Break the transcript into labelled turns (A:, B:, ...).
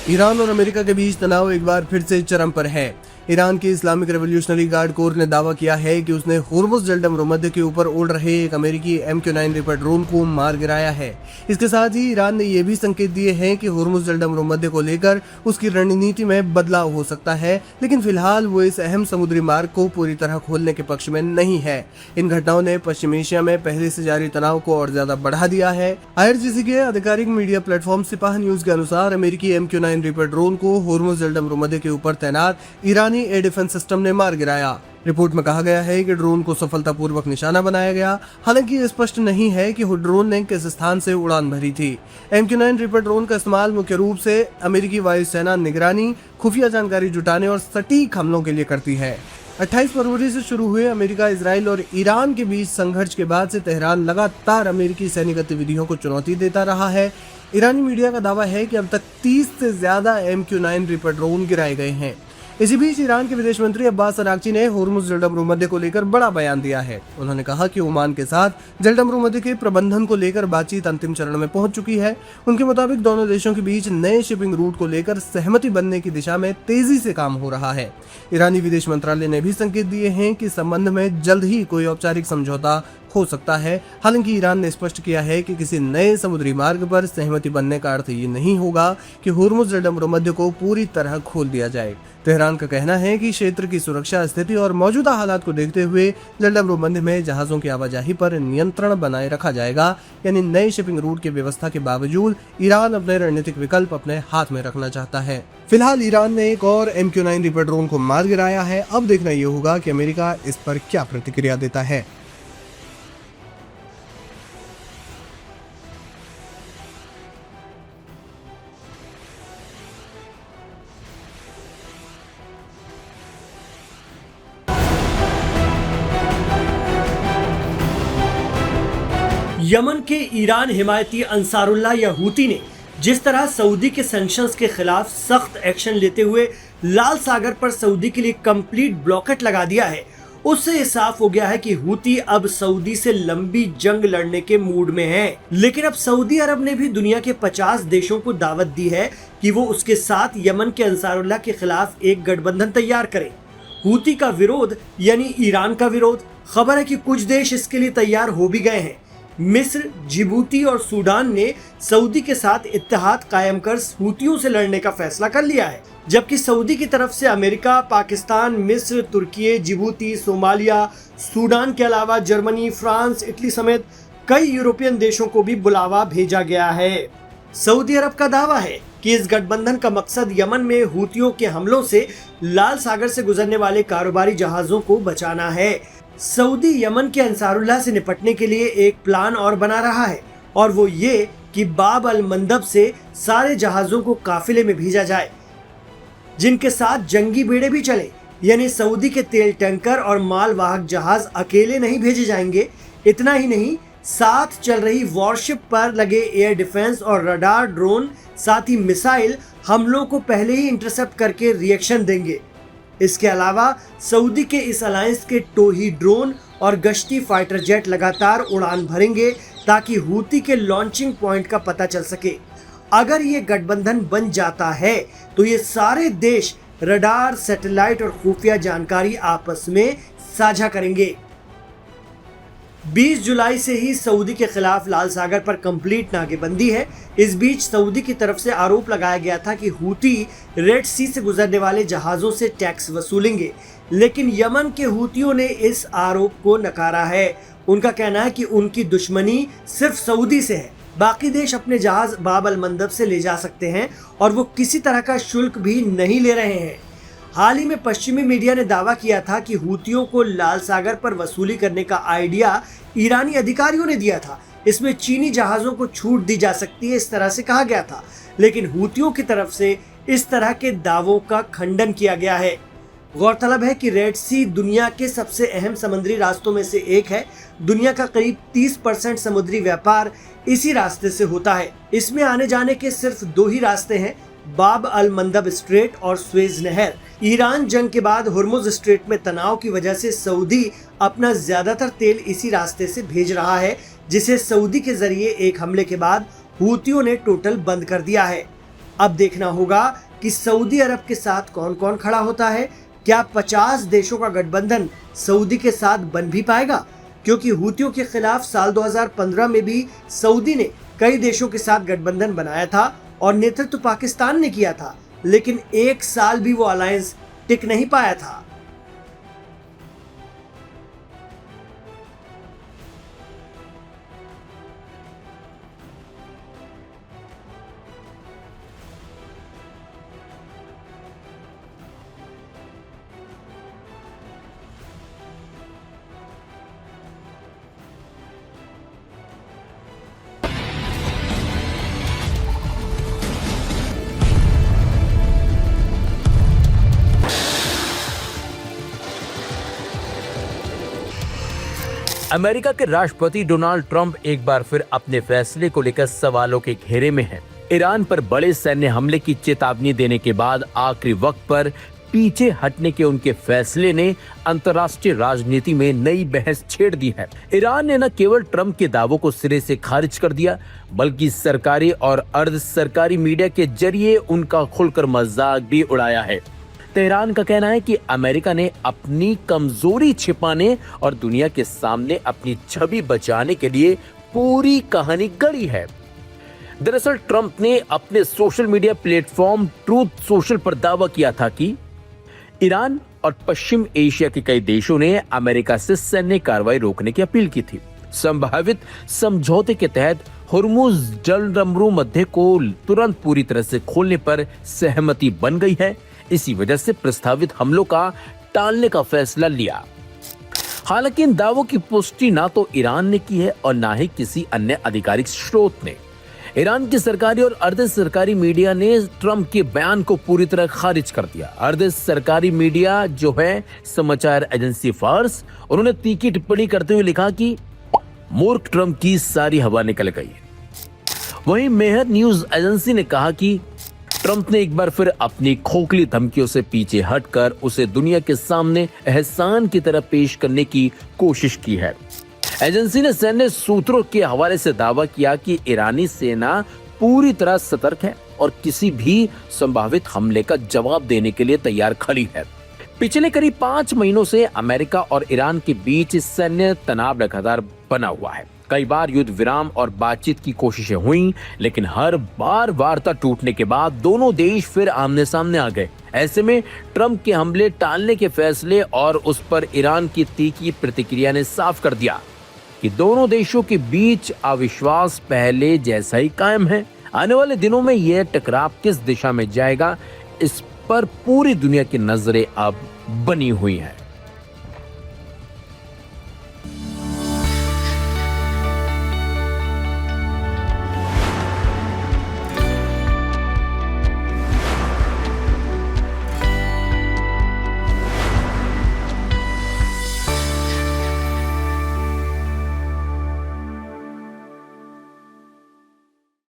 A: Iran और America के बीच तनाव एक बार फिर से चरम पर है। ईरान की इस्लामिक रेवोल्यूशनरी गार्ड कोर ने दावा किया है कि उसने हुर्मुज़ जलडम भूमध्य के ऊपर उड़ रहे एक अमेरिकी MQ-9 रिपर ड्रोन को मार गिराया है। इसके साथ ही ईरान ने यह भी संकेत दिए हैं कि हुर्मुज़ जलडम भूमध्य को लेकर उसकी रणनीति में बदलाव हो सकता है, लेकिन फिलहाल वो इस अहम समुद्री मार्ग को पूरी तरह खोलने के पक्ष में नहीं है। इन घटनाओं ने पश्चिम एशिया में पहले से जारी तनाव को और ज्यादा बढ़ा दिया है। IRGC के आधिकारिक मीडिया प्लेटफॉर्म सिपाह न्यूज के अनुसार अमेरिकी MQ-9 रिपर ड्रोन को हुर्मुज़ जलडम भूमध्य के ऊपर तैनात ईरानी एयर डिफेंस सिस्टम ने मार गिराया। रिपोर्ट में कहा गया है कि ड्रोन को सफलतापूर्वक निशाना बनाया गया। हालांकि ये स्पष्ट नहीं है कि ड्रोन ने किस स्थान से उड़ान भरी थी। MQ-9 रिपर ड्रोन का इस्तेमाल मुख्य रूप से अमेरिकी वायुसेना निगरानी, खुफिया जानकारी जुटाने और सटीक हमलों के लिए करती है। 28 फरवरी से शुरू हुए अमेरिका, इजराइल और ईरान के बीच संघर्ष के बाद से तेहरान लगातार अमेरिकी सैनिक गतिविधियों को चुनौती देता रहा है। ईरानी मीडिया का दावा है कि अब तक 30 से ज्यादा MQ-9 रिपर ड्रोन गिराए गए हैं। इसी बीच ईरान के विदेश मंत्री अब्बास अरागची ने हुर्मुज़ जलडम भूमध्य को लेकर बड़ा बयान दिया है। उन्होंने कहा कि ओमान के साथ जलडम भूमध्य के प्रबंधन को लेकर बातचीत अंतिम चरण में पहुंच चुकी है। उनके मुताबिक दोनों देशों के बीच नए शिपिंग रूट को लेकर सहमति बनने की दिशा में तेजी से काम हो रहा है। ईरानी विदेश मंत्रालय ने भी संकेत दिए हैं कि संबंध में जल्द ही कोई औपचारिक समझौता हो सकता है। हालांकि ईरान ने स्पष्ट किया है कि किसी नए समुद्री मार्ग पर सहमति बनने का अर्थ ये नहीं होगा कि हुर्मुज़ जलडम भूमध्य को पूरी तरह खोल दिया जाए। तेहरान का कहना है कि क्षेत्र की सुरक्षा स्थिति और मौजूदा हालात को देखते हुए जलडम भूमध्य में जहाजों की आवाजाही पर नियंत्रण बनाए रखा जाएगा। यानी नए शिपिंग रूट की व्यवस्था के बावजूद ईरान अपने रणनीतिक विकल्प अपने हाथ में रखना चाहता है। फिलहाल ईरान ने एक और MQ-9 रिपर ड्रोन को मार गिराया है। अब देखना यह होगा कि अमेरिका इस पर क्या प्रतिक्रिया देता है।
B: यमन के ईरान हिमायती अंसारुल्लाह या हूती ने जिस तरह सऊदी के सैंक्शंस के खिलाफ सख्त एक्शन लेते हुए लाल सागर पर सऊदी के लिए कंप्लीट ब्लॉकेट लगा दिया है, उससे ये साफ हो गया है कि हूती अब सऊदी से लंबी जंग लड़ने के मूड में है। लेकिन अब सऊदी अरब ने भी दुनिया के 50 देशों को दावत दी है कि वो उसके साथ यमन के अंसारुल्लाह के खिलाफ एक गठबंधन तैयार करें। हूती का विरोध यानी ईरान का विरोध, खबर है कि कुछ देश इसके लिए तैयार हो भी गए हैं। मिस्र, जिबूती और सूडान ने सऊदी के साथ इत्तेहाद कायम कर हूतियों से लड़ने का फैसला कर लिया है, जबकि सऊदी की तरफ से अमेरिका, पाकिस्तान, मिस्र, तुर्की, जिबूती, सोमालिया, सूडान के अलावा जर्मनी, फ्रांस, इटली समेत कई यूरोपियन देशों को भी बुलावा भेजा गया है। सऊदी अरब का दावा है कि इस गठबंधन का मकसद यमन में हूतियों के हमलों से लाल सागर से गुजरने वाले कारोबारी जहाजों को बचाना है। सऊदी यमन के अंसारुल्लाह से निपटने के लिए एक प्लान और बना रहा है, और वो ये कि बाब अल मंदब से सारे जहाजों को काफिले में भेजा जाए, जिनके साथ जंगी बेड़े भी चले। यानी सऊदी के तेल टैंकर और मालवाहक जहाज अकेले नहीं भेजे जाएंगे। इतना ही नहीं, साथ चल रही वॉरशिप पर लगे एयर डिफेंस और रडार ड्रोन, साथ ही मिसाइल हमलों को पहले ही इंटरसेप्ट करके रिएक्शन देंगे। इसके अलावा सऊदी के इस अलायंस के टोही ड्रोन और गश्ती फाइटर जेट लगातार उड़ान भरेंगे ताकि हूती के लॉन्चिंग पॉइंट का पता चल सके। अगर ये गठबंधन बन जाता है तो ये सारे देश रडार, सैटेलाइट और खुफिया जानकारी आपस में साझा करेंगे। 20 जुलाई से ही सऊदी के खिलाफ लाल सागर पर कंप्लीट नाकेबंदी है। इस बीच सऊदी की तरफ से आरोप लगाया गया था कि हूती रेड सी से गुजरने वाले जहाजों से टैक्स वसूलेंगे, लेकिन यमन के हूतियों ने इस आरोप को नकारा है। उनका कहना है कि उनकी दुश्मनी सिर्फ सऊदी से है, बाकी देश अपने जहाज बाब अल मंदब से ले जा सकते हैं और वो किसी तरह का शुल्क भी नहीं ले रहे हैं। हाल ही में पश्चिमी मीडिया ने दावा किया था कि हूतियों को लाल सागर पर वसूली करने का आइडिया ईरानी अधिकारियों ने दिया था। इसमें चीनी जहाजों को छूट दी जा सकती है, इस तरह से कहा गया था, लेकिन हूतियों की तरफ से इस तरह के दावों का खंडन किया गया है। गौरतलब है कि रेड सी दुनिया के सबसे अहम समुद्री रास्तों में से एक है। दुनिया का करीब 30% समुद्री व्यापार इसी रास्ते से होता है। इसमें आने जाने के सिर्फ 2 ही रास्ते हैं, बाब अल मंदब स्ट्रेट और स्वेज नहर। ईरान जंग के बाद हुर्मुज़ स्ट्रेट में तनाव की वजह से सऊदी अपना ज्यादातर तेल इसी रास्ते से भेज रहा है, जिसे सऊदी के जरिए एक हमले के बाद हूतियों ने टोटल बंद कर दिया है। अब देखना होगा कि सऊदी अरब के साथ कौन कौन खड़ा होता है। क्या 50 देशों का गठबंधन सऊदी के साथ बन भी पाएगा? क्योंकि हूतियों के खिलाफ साल 2015 में भी सऊदी ने कई देशों के साथ गठबंधन बनाया था और नेतृत्व पाकिस्तान ने किया था, लेकिन एक साल भी वो अलायंस टिक नहीं पाया था।
C: अमेरिका के राष्ट्रपति डोनाल्ड ट्रंप एक बार फिर अपने फैसले को लेकर सवालों के घेरे में हैं। ईरान पर बड़े सैन्य हमले की चेतावनी देने के बाद आखिरी वक्त पर पीछे हटने के उनके फैसले ने अंतर्राष्ट्रीय राजनीति में नई बहस छेड़ दी है। ईरान ने न केवल ट्रंप के दावों को सिरे से खारिज कर दिया, बल्कि सरकारी और अर्ध सरकारी मीडिया के जरिए उनका खुलकर मजाक भी उड़ाया है। तेहरान का कहना है कि अमेरिका ने अपनी कमजोरी छिपाने और दुनिया के सामने अपनी छवि बचाने के लिए पूरी कहानी गढ़ी है। दरअसल ट्रंप ने अपने social media platform truth social पर दावा किया था कि ईरान और पश्चिम एशिया के कई देशों ने अमेरिका से सैन्य कार्रवाई रोकने की अपील की थी। संभावित समझौते के तहत हुर्मुज जलरमरू मध्य को तुरंत पूरी तरह से खोलने पर सहमति बन गई है। इसी वजह से प्रस्तावित हमलों का टालने का फैसला लिया। हालांकि इन दावों की पुष्टि ना तो ईरान ने की है और ना ही किसी अन्य आधिकारिक स्रोत ने। ईरान की सरकारी और अर्ध सरकारी मीडिया ने ट्रंप के बयान को पूरी तरह खारिज कर दिया। अर्ध सरकारी मीडिया जो है समाचार एजेंसी फार्स, उन्होंने तीखी टिप्पणी करते हुए लिखा कि मूर्ख ट्रंप की सारी हवा निकल गई। वहीं मेहर न्यूज एजेंसी ने कहा कि ट्रंप ने एक बार फिर अपनी खोखली धमकियों से पीछे हटकर उसे दुनिया के सामने एहसान की तरह पेश करने की कोशिश की है। एजेंसी ने सैन्य सूत्रों के हवाले से दावा किया कि ईरानी सेना पूरी तरह सतर्क है और किसी भी संभावित हमले का जवाब देने के लिए तैयार खड़ी है। पिछले करीब 5 महीनों से अमेरिका और ईरान के बीच सैन्य तनाव लगातार बना हुआ है। कई बार युद्ध विराम और बातचीत की कोशिशें हुई, लेकिन हर बार वार्ता टूटने के बाद दोनों देश फिर आमने सामने आ गए। ऐसे में ट्रंप के हमले टालने के फैसले और उस पर ईरान की तीखी प्रतिक्रिया ने साफ कर दिया कि दोनों देशों के बीच अविश्वास पहले जैसा ही कायम है। आने वाले दिनों में यह टकराव किस दिशा में जाएगा, इस पर पूरी दुनिया की नजरें अब बनी हुई हैं।